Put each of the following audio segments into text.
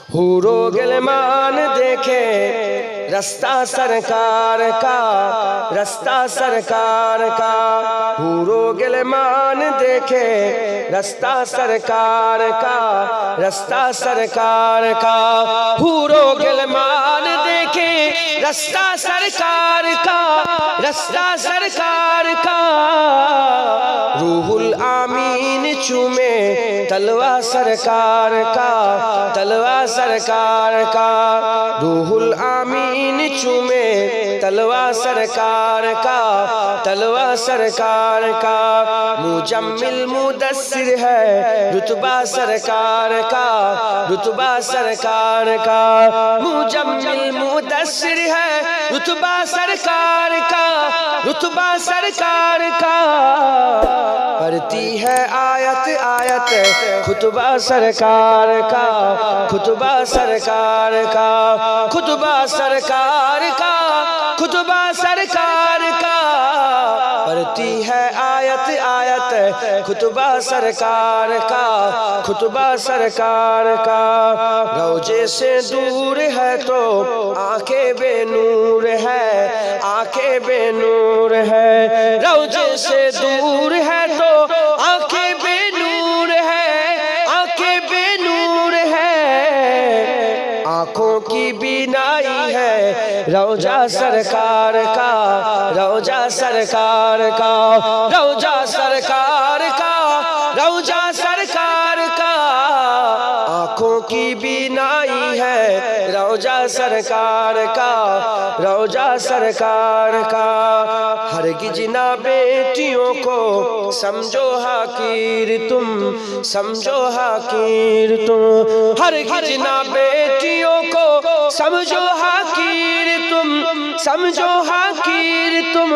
हूरो गिलमान देखे रास्ता सरकार का, रास्ता सरकार का। हूरो गिलमान देखे रास्ता सरकार का, रास्ता सरकार का। हूरो गिलमान देखे रास्ता सरकार का, रास्ता सरकार का। रूहुल आमीन चूमे तलवा सरकार का, तलवा सरकार का। रूहुल आमीन चूमे तलवा सरकार का, तलवा सरकार का। मुजम्मिल मुदस्सिर है रुतबा सरकार का, रुतबा सरकार का। मुजम्मिल मुदस्सिर है रुतबा सरकार का, रुतबा सरकार का। पढ़ती है आयत आयत खुतबा सरकार का, खुतबा सरकार का। खुतबा सरकार का, खुतबा सरकार का। पढ़ती है आयत आयत खुतबा सरकार का, खुतबा सरकार का। रोजे से दूर है तो आंखें बेनूर है, आंखें बेनूर है। रोजे से दूर है तो आंखें बेनूर है, आंखें बेनूर है। आंखों की बीनाई है रौजा सरकार का, रौजा सरकार का। रौजा सरकार का, रौजा सरकार का। आंखों की बीनाई है रौजा सरकार का, रौजा सरकार का। हरगिज ना बेटियों को समझो हाकीर तुम, समझो हाकीर तुम। हरगिज ना बेटियों को समझो हाकीर तुम, समझो हाकीर तुम।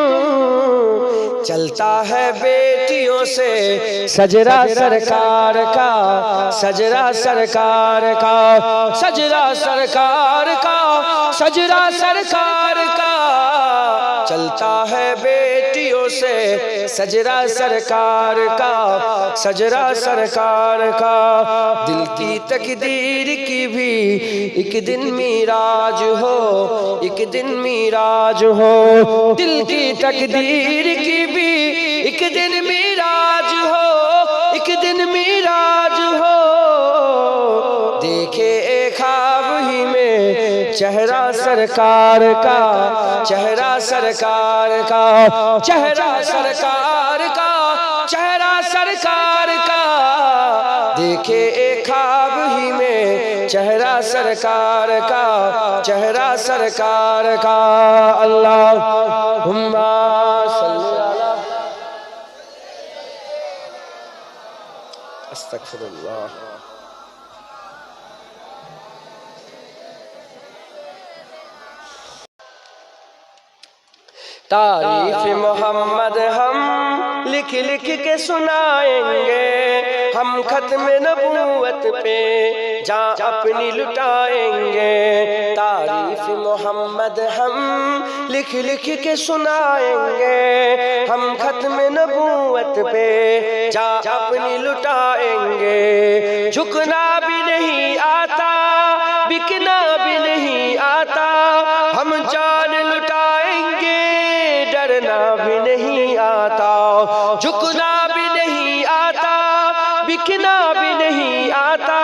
चलता है बेटियों से सजरा सरकार का, सजरा सरकार का। सजरा सरकार का, सजरा सरकार का। चलता है बेटियों से सजरा सरकार का, सजरा सरकार का। दिल की तकदीर की भी एक दिन मीराज हो, एक दिन मीराज हो। दिल की तकदीर की भी एक दिन मीराज हो, एक दिन मीराज हो। देखे एक ख्वाब ही में चेहरा सरकार का, चेहरा सरकार का। चेहरा सरकार का, चेहरा सरकार का। देखे एक ख्वाब ही में चेहरा सरकार का, चेहरा सरकार का। अल्लाहुम्मा सल्ली अला अस्तगफिरुल्लाह। तारीफ मोहम्मद हम लिख लिख के सुनाएंगे, हम खत्म नबूवत पे जान अपनी लुटाएंगे। तारीफ मोहम्मद हम लिख लिख के सुनाएंगे, हम खत्म नबूवत पे जान अपनी लुटाएंगे। झुकना भी नहीं आता, बिकना भी नहीं आता, हम जान लुटाएंगे। डरना भी नहीं आता, झुकना भी नहीं आता, बिकना भी नहीं आता,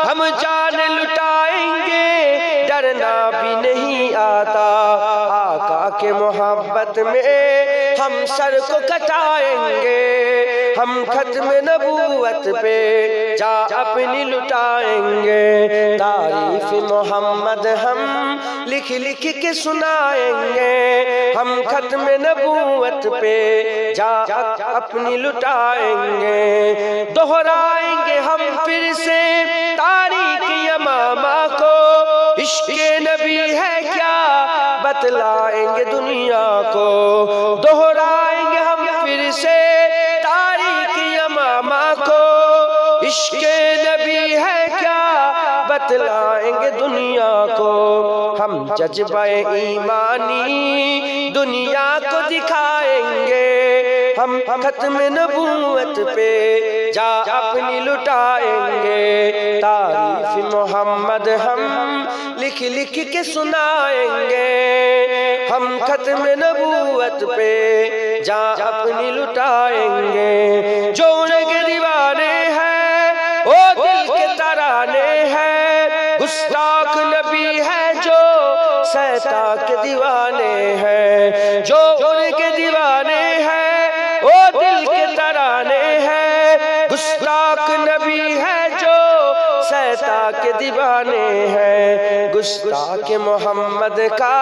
हम जान लुटाएंगे। डरना भी नहीं आता। आका के मोहब्बत में हम सर को कटाएंगे, हम खत्म नबूवत पे जा अपनी लुटाएंगे। तारीफ मोहम्मद हम लिख लिख के सुनाएंगे, हम खत्म नबूवत पे जा अपनी लुटाएंगे। दोहराएंगे हम फिर से तारीख यमामा को, इश्क़े नबी है क्या बतलाएंगे दुनिया को। दोहराएंगे हम फिर से तारीख यमामा को, इश्क़े नबी है क्या बतलाएंगे दुनिया को। हम जज्बे ईमानी दुनिया को दिखाएंगे, हम खत्म नबूवत पे जा अपनी लुटाएंगे। तारीफ मोहम्मद हम लिख लिख के सुनाएंगे। हम खत्म नबूवत पे जा अपनी लुटाएंगे। जो उनके दीवाने हैं वो दिल के तराने हैं। गुस्ताख नबी है जो शैतान के दीवाने हैं। जो उनके दीवाने हैं वो दिल के तराने हैं। गुस्ताख नबी है जो शैतान के दीवाने हैं। गुस्ताख मोहम्मद का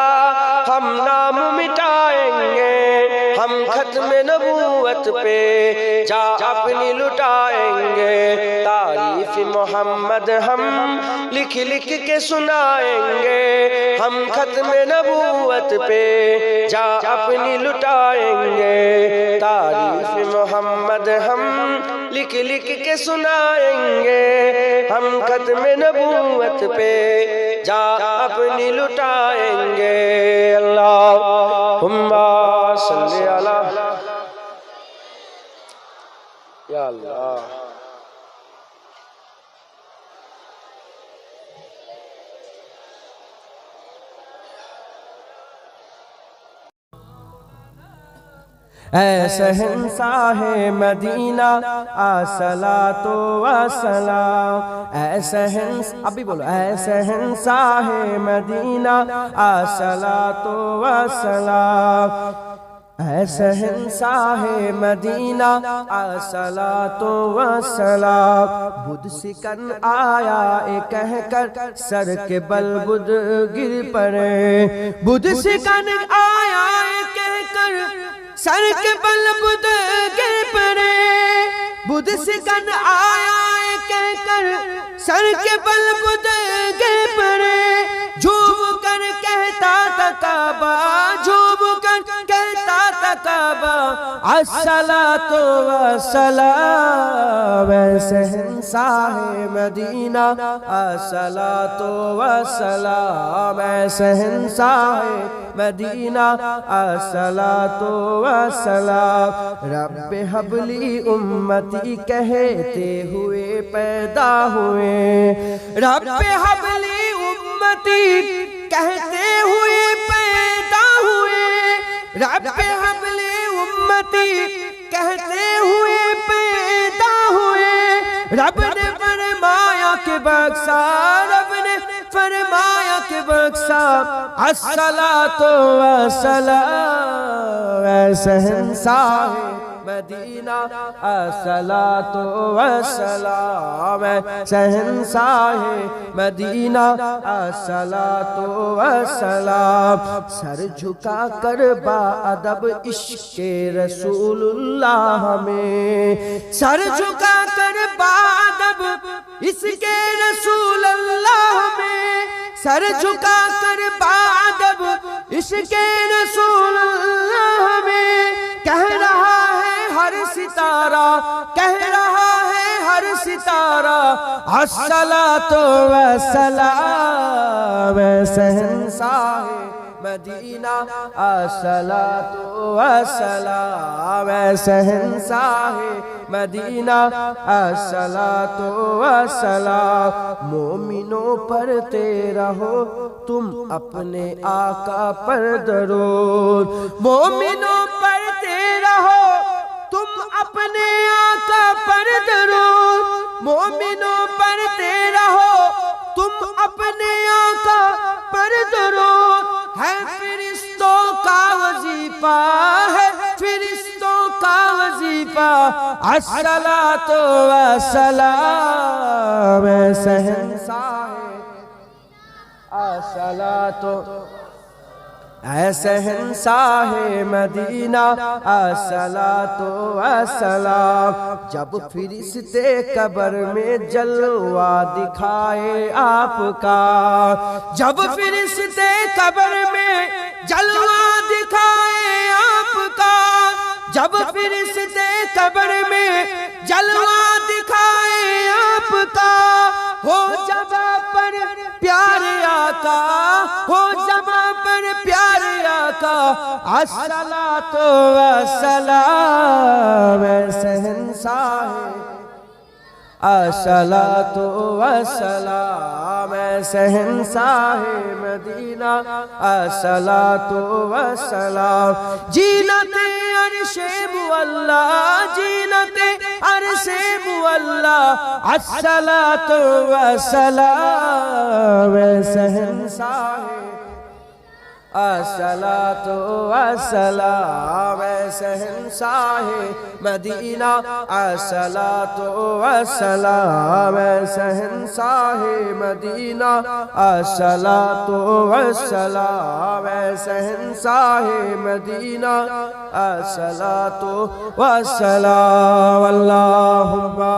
हम नाम मिटाएंगे। हम खत्म नबूवत पे जा अपनी लुटाएंगे। तारीफ मोहम्मद हम लिख लिख के सुनाएंगे। हम खत्म नबूवत पे जा अपनी लुटाएंगे। तारीफ मोहम्मद हम लिख लिख के सुनाएंगे। हम खत्म नबूवत पे जा अपनी लुटाएंगे। अल्लाहुम्मा सल्ली अला या अल्लाह। ऐ शहंशाहे मदीना अस्सलातो वस्सलाम। ऐ शहंस अभी बोलो, ऐ शहंशाहे मदीना अस्सलातो वस्सलाम। ऐ शहंशाहे मदीना अस्सलातो वस्सलाम। बुध सिकन आया कह कर सर के बल बुध गिर पड़े। बुध सिकन आया कह कर सर के बल बुध गिर पड़े। बुध सिकन आया कहकर सर के बल बुध गिर पड़े। झूम कर कहता था काबा, झूम कर कहता था काबा अस्सलातो वस्सलाम। शहंशाहे मदीना अस्सलातो वस्सलाम। शहंशाहे मदीना अस्सलातो वस्सलाम। रब्बे हबली उम्मती कहते हुए पैदा हुए। रब्बे हबली उम्मती कहते हुए पैदा हुए। रब्बे हबली उम्मती कहते हुए पैदा हुए। रब ने फरमाया कि बख्शा, रब ने फरमाया कि बख्शा अस्सलातो वस्सलाम। शहंशाहे मदीना अस्सलातो वस्सलाम। शहंशाहे मदीना अस्सलातो वस्सलाम। सर झुका कर बाअदब इश्क़े रसूलुल्लाह में। सर झुका कर बाअदब इश्क़े रसूलुल्लाह में। सर झुका कर बाअदब इश्क़े रसूलुल्लाह में। कह रहा है हर सितारा, कह रहा है हर सितारा अस्सलातो वस्सलाम। शहंशाहे मदीना अस्सलातो वस्सलाम। शहंशाहे मदीना अस्सलातो वस्सलाम। मोमिनों पढ़ते रहो तुम अपने आका पर दरूद। मोमिनों पढ़ते रहो तुम अपने आका पर दरूद। मोमिनों पढ़ते रहो तुम अपने आका पर दरूद। है फिरिश्तों का वजीफा, है फिरिश्तों का वजीफा अस्सलातो वस्सलाम। शहंशाहे अस्सलातो ऐ शहंशाहे मदीना अस्सलातो वस्सलाम। जब फिरिश्ते कब्र में जलवा दिखाए आपका। जब फिरिश्ते कब्र में जलवा दिखाए आपका। जब फिरिश्ते कब्र में जलवा दिखाए आपका। हो जबा पर प्यारे आका, हो जबा पर प्यारे आका अस्सलातु वस्सलाम शहंशाह अस्सलातु वस्सलाम शहंशाह मदीना अस्सलातु वस्सलाम जीनते अर्शे मुअल्ला जीनते अर्शे मुअल्ला अस्सलातु वस्सलाम शहंशाह अस्सलातु वस्सलाम शहंशाह मदीना अस्सलातु वस्सलाम शहंशाह मदीना अस्सलातु वस्सलाम शहंशाह मदीना अस्सलातु वस्सलाम अल्लाहुम्मा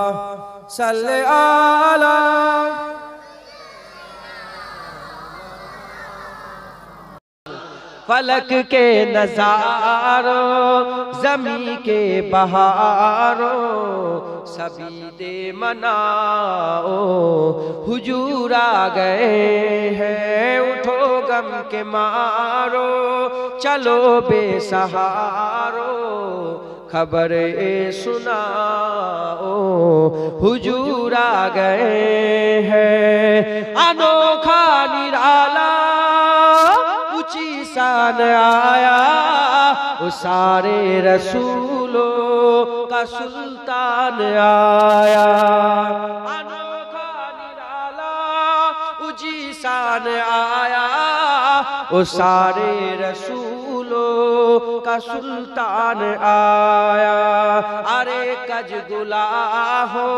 सल्लि अला फलक के नज़ारों ज़मी के बहारों सभी दे मनाओ हुजूर आ गए हैं उठो गम के मारो चलो बेसहारो खबर सुनाओ हुजूर आ गए हैं अनोखा निराला ऊंची शान आया वो सारे रसूलों का सुल्तान आया अनोखा निराला ऊंची शान आया वो सारे रसूलों का सुल्तान आया अरे कज गुलाहो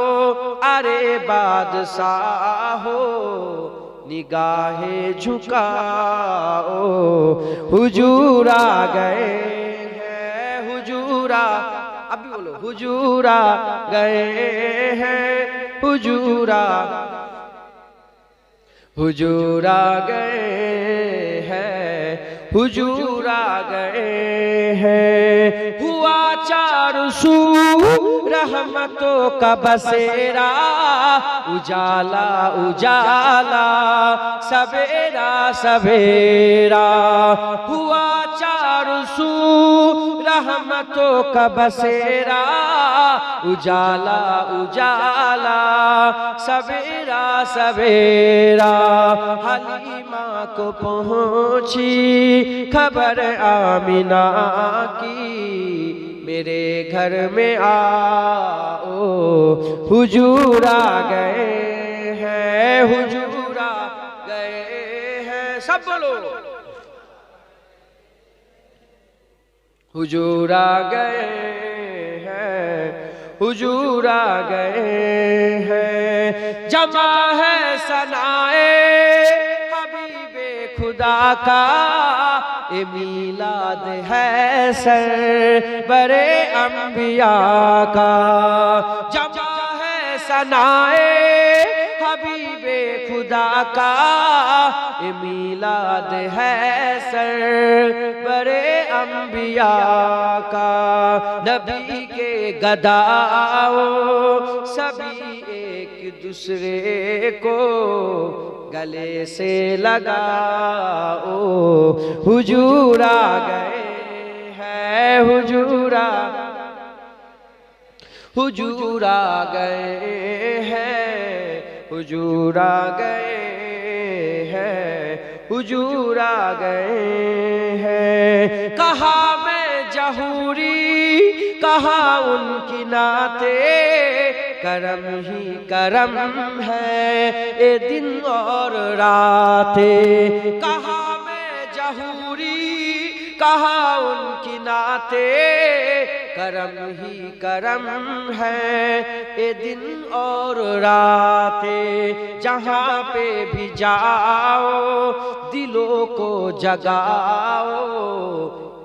अरे बादशाहो निगाहें झुकाओ हुजूर आ गए हैं हुजूरा अब भी बोलो हुजूर आ गए हैं हुजूरा हुजूर आ गए हैं हुजूर आ गए हैं हुआ चारों सू रहमतों का बसेरा उजाला उजाला सवेरा सवेरा हुआ चारों सू रहमतों का बसेरा उजाला उजाला सवेरा सवेरा हलीमा को पहुंची खबर आमिना की मेरे घर में आओ हुजूर आ गए हैं हुजूर आ गए हैं सब बोलो हुजूर आ गए हैं हुजूर आ गए हैं जमा है सनाए हबीबे खुदा का ए मीलाद है सर बरे अंबिया का जमा है सनाए हबीबे खुदा का ए मीलाद है सर बरे अंबिया का नबी के गदाओ सभी एक दूसरे को गले से लगाओ हुजूर आ गए हैं हुजूर आ गए हैं हुजूर आ गए हैं हुजूर आ गए हैं कहा मैं जहूरी कहा उनकी नाते करम ही करम है ए दिन और रातें कहा मैं जहूरी कहा उनकी नाते करम ही करम है ए दिन और रातें जहाँ पे भी जाओ दिलों को जगाओ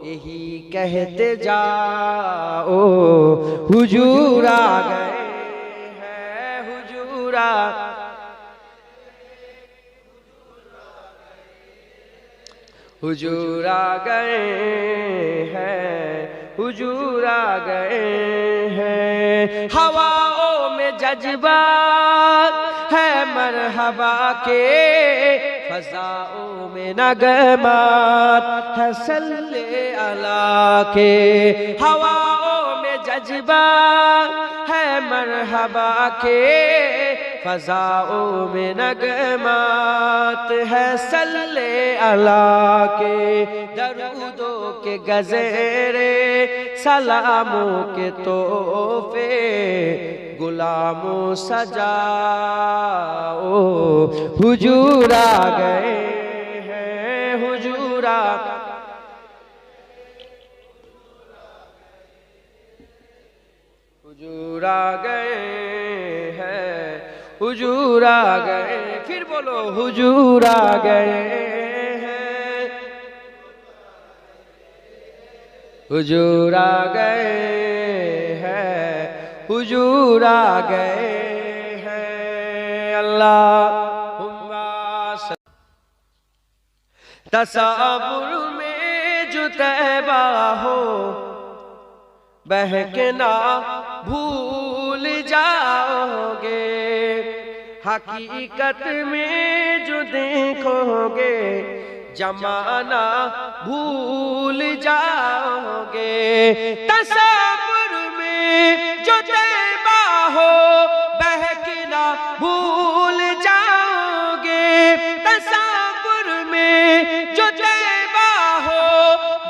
यही कहते जाओ हुजूर आ गए हैं हुजूर हुजूर आ गए हैं हुजूर आ गए हैं हवाओं में जज्बात है मरहबा के फ़ज़ाओं में नगमात है सल्ले अला के, हवाओं में जज्बा है मरहबा के, फ़ज़ाओं में नगमात है सल्ले अला के, दरूदों के गज़ेरे सलामों के तोहफे गुलामों सजाओ हुजूर आ गए हैं, हुजूर आ गए हैं, हुजूर आ गए, फिर बोलो हुजूर आ गए हैं, हुजूर आ गए हैं, हुजूर आ गए हैं। अल्लाहुम्मा तसव्वुर में जो तैबा हो बहकना भूल जाओगे, हकीकत में जो देखोगे जमाना भूल जाओगे। तसव्वुर में जो तैबा हो बहकना भूल जाओगे, तसव्वुर में जो तैबा हो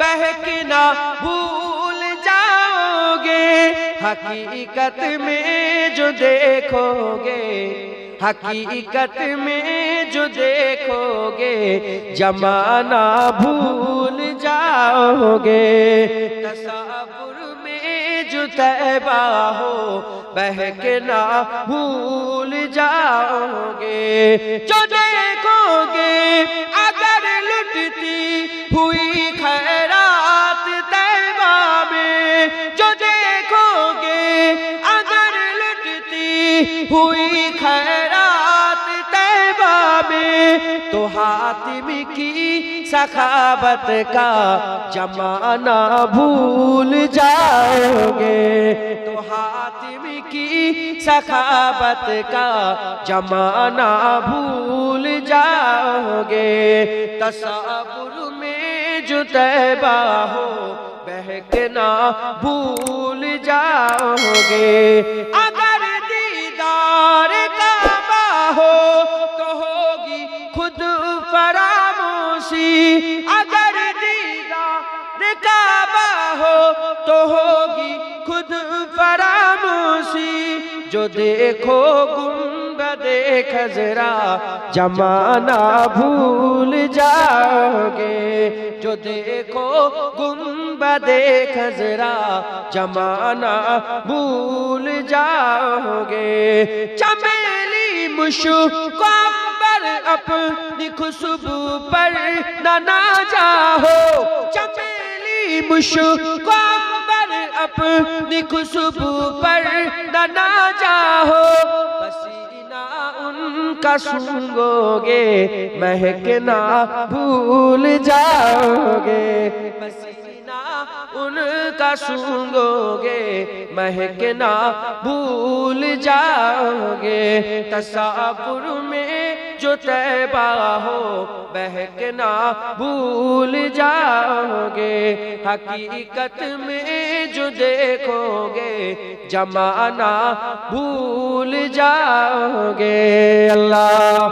बहकना भूल जाओगे, हकीकत में जो देखोगे, हकीकत में जो देखोगे जमाना भूल जाओगे। तसव्वुर में जो तैबा हो बहकना भूल जाओगे, जो देखोगे अगर लुटती हुई खैरात तैबा में, जो देखोगे अगर लुटती हुई खैरात तैबा में, तो हातिम की सखावत का जमाना भूल जाओगे, तो हातिम की सखावत का जमाना भूल जाओगे। तसव्वुर में जो तैबा हो बहकना भूल जाओगे, अगर दीदार काबा हो तो होगी खुद फरामोशी, अगर दीदार काबा हो तो होगी खुद फरामोशी, जो देखो गुंबदे खजरा जमाना भूल जाओगे, जो देखो गुंबदे खजरा जमाना भूल जाओगे। चमेली मुश्क अंबर अपनी खुशबू पर न जाओ, चमेली मुश्क अंबर अपनी खुशबू पर न जाओ, पसीना उनका सूंघोगे महकना भूल जाओगे, पसीना उनका सूंघोगे महकना भूल जाओगे। तसव्वुर में जो तैबा हो बहकना भूल जाओगे, हकीकत में जो देखोगे जमाना भूल जाओगे। अल्लाह